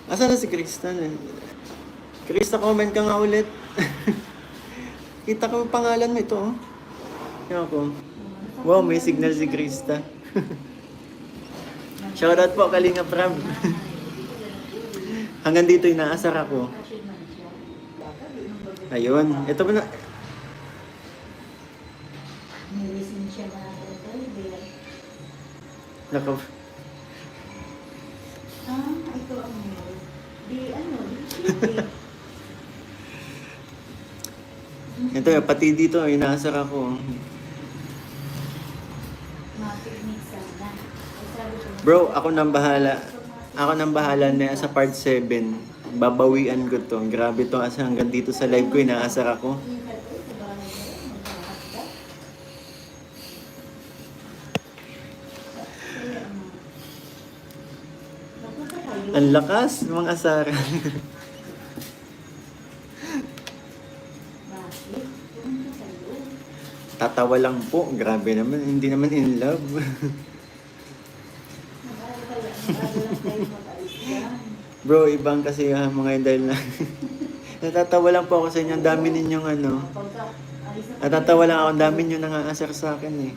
Asa na si Krista na? Krista, comment ka nga ulit. Kita ko yung pangalan mo ito, oh. Yan ako. Wow, may signal si Krista. Shoutout po, Kalinga Prab. Hanggang dito inaasar ako. Ayun. Ito ba na... Naka... Ito ang Ito, pati dito, inaasar ako. Bro, ako nang bahala. Ako nang bahala na sa part 7. Babawian ko to. Grabe to, asa hanggang dito sa live ko, inaasar ako. Ang lakas, mga asaran. Tatawa lang po. Grabe naman. Hindi naman in love. Bro, ibang kasi mga yun dahil na. Natatawa lang po ako sa inyo. Ang dami ninyong ano. Natatawa lang ako. Ang dami ninyong nangaasar sa akin eh.